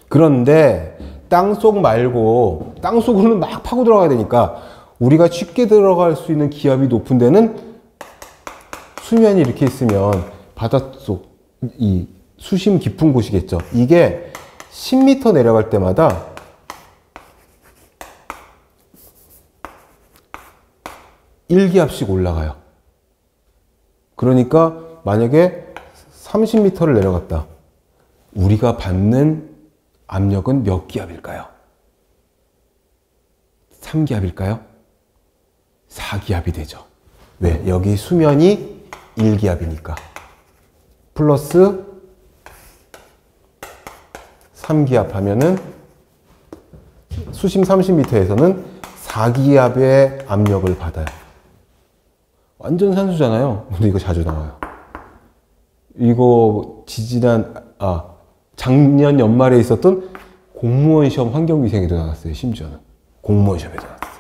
S2: 그런데 땅속 말고 땅속으로는 막 파고 들어가야 되니까 우리가 쉽게 들어갈 수 있는 기압이 높은 데는 수면이 이렇게 있으면 바닷속 이 수심 깊은 곳이겠죠. 이게 10m 내려갈 때마다 (1기압)씩 올라가요. 그러니까 만약에 30m를 내려갔다. 우리가 받는 압력은 몇 기압일까요? 3기압일까요? 4기압이 되죠. 왜? 여기 수면이 1기압이니까. 플러스 3기압 하면은 수심 30m에서는 4기압의 압력을 받아요. 완전 산수잖아요. 근데 이거 자주 나와요. 이거 작년 연말에 있었던 공무원 시험 환경위생에도 나왔어요. 심지어는 공무원 시험에도 나왔어요.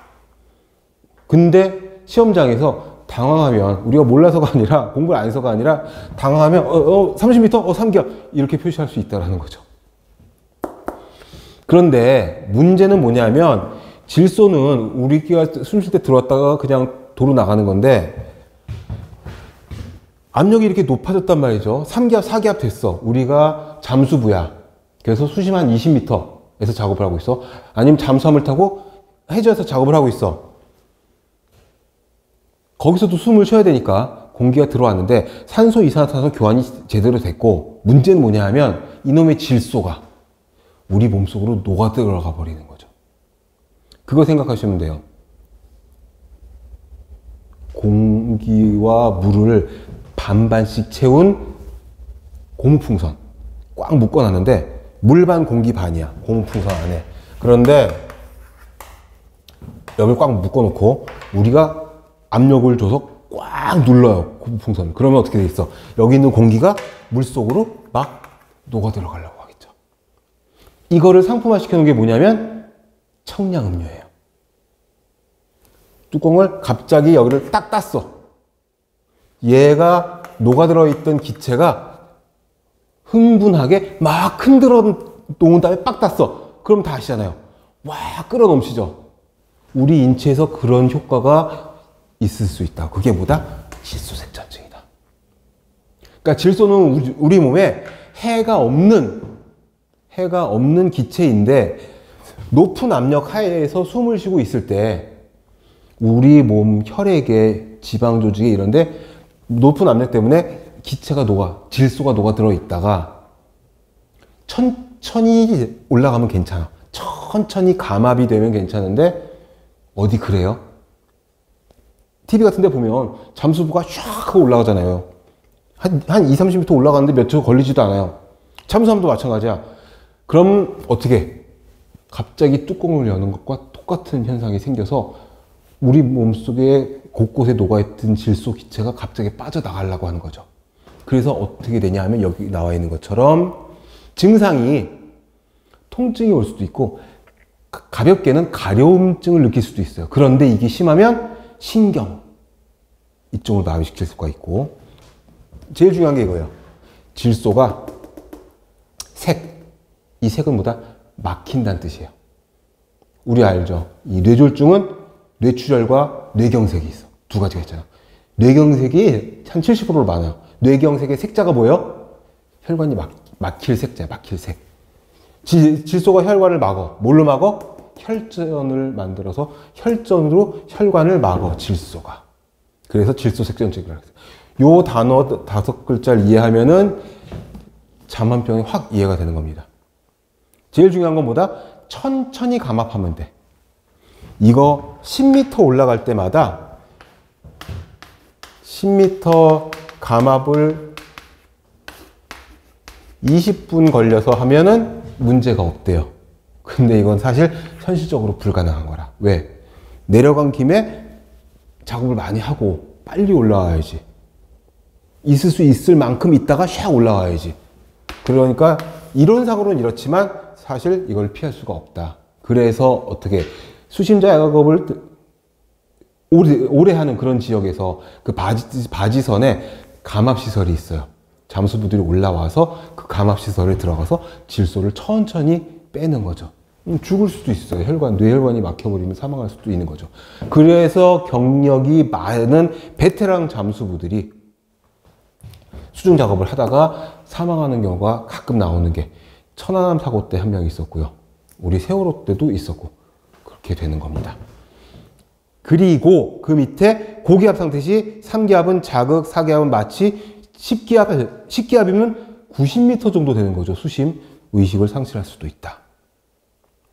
S2: 근데 시험장에서 당황하면 우리가 몰라서가 아니라 공부를 안 해서가 아니라 당황하면 30m? 3기압 이렇게 표시할 수 있다는 거죠. 그런데 문제는 뭐냐면 질소는 우리가 숨 쉴 때 들어왔다가 그냥 도로 나가는 건데 압력이 이렇게 높아졌단 말이죠. 3기압, 4기압 됐어. 우리가 잠수부야. 그래서 수심 한 20m에서 작업을 하고 있어. 아니면 잠수함을 타고 해저에서 작업을 하고 있어. 거기서도 숨을 쉬어야 되니까 공기가 들어왔는데 산소, 이산화탄소 교환이 제대로 됐고 문제는 뭐냐 하면 이놈의 질소가 우리 몸속으로 녹아 들어가 버리는 거죠. 그거 생각하시면 돼요. 공기와 물을 반반씩 채운 고무풍선 꽉 묶어놨는데 물반 공기 반이야. 고무풍선 안에. 그런데 여기를 꽉 묶어놓고 우리가 압력을 줘서 꽉 눌러요. 고무풍선. 그러면 어떻게 돼 있어? 여기 있는 공기가 물속으로 막 녹아 들어가려고 하겠죠. 이거를 상품화 시켜놓은 게 뭐냐면 청량음료예요. 뚜껑을 갑자기 여기를 딱 땄어. 얘가 녹아들어 있던 기체가 흥분하게 막 흔들어 놓은 다음에 빡 땄어. 그럼 다 아시잖아요. 와, 끌어 넘치죠. 우리 인체에서 그런 효과가 있을 수 있다. 그게 뭐다? 질소색전증이다. 그러니까 질소는 우리 몸에 해가 없는 기체인데 높은 압력 하에서 숨을 쉬고 있을 때 우리 몸 혈액에 지방 조직에 이런데 높은 압력 때문에 질소가 녹아 들어 있다가 천천히 올라가면 괜찮아. 천천히 감압이 되면 괜찮은데 어디 그래요? TV 같은 데 보면 잠수부가 샥 하고 올라가잖아요. 한 20-30m 올라가는데 몇 초 걸리지도 않아요. 잠수함도 마찬가지야. 그럼 어떻게? 갑자기 뚜껑을 여는 것과 똑같은 현상이 생겨서 우리 몸속에 곳곳에 녹아있던 질소 기체가 갑자기 빠져나가려고 하는 거죠. 그래서 어떻게 되냐 하면 여기 나와 있는 것처럼 증상이 통증이 올 수도 있고 가볍게는 가려움증을 느낄 수도 있어요. 그런데 이게 심하면 신경 이쪽을 마비시킬 수가 있고, 제일 중요한 게 이거예요. 질소가 이 색은 뭐다? 막힌다는 뜻이에요. 우리 알죠? 이 뇌졸중은 뇌출혈과 뇌경색이 있어. 두 가지가 있잖아. 뇌경색이 한 70%로 많아요. 뇌경색의 색자가 뭐예요? 혈관이 막힐 색자야, 막힐 색. 질소가 혈관을 막어. 뭘로 막어? 혈전을 만들어서 혈전으로 혈관을 막어, 질소가. 그래서 질소색전증이라고 해요. 요 단어 5글자를 이해하면은 잠만병이 확 이해가 되는 겁니다. 제일 중요한 건 뭐다? 천천히 감압하면 돼. 이거 10m 올라갈 때마다 10m 감압을 20분 걸려서 하면은 문제가 없대요. 근데 이건 사실 현실적으로 불가능한 거라. 왜? 내려간 김에 작업을 많이 하고 빨리 올라와야지. 있을 수 있을 만큼 있다가 샥 올라와야지. 그러니까 이론상으로는 이렇지만 사실 이걸 피할 수가 없다. 그래서 어떻게 수심자 작업을 오래 하는 그런 지역에서 그 바지선에 감압시설이 있어요. 잠수부들이 올라와서 그 감압시설에 들어가서 질소를 천천히 빼는 거죠. 죽을 수도 있어요. 뇌혈관이 막혀버리면 사망할 수도 있는 거죠. 그래서 경력이 많은 베테랑 잠수부들이 수중 작업을 하다가 사망하는 경우가 가끔 나오는 게 천안함 사고 때 한 명 있었고요. 우리 세월호 때도 있었고 그렇게 되는 겁니다. 그리고 그 밑에 고기압 상태 시 3기압은 자극, 4기압은 마취, 10기압이면 90m 정도 되는 거죠. 수심, 의식을 상실할 수도 있다.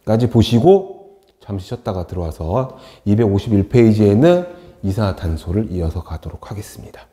S2: 까지 보시고 잠시 쉬었다가 들어와서 251페이지에는 이산화탄소를 이어서 가도록 하겠습니다.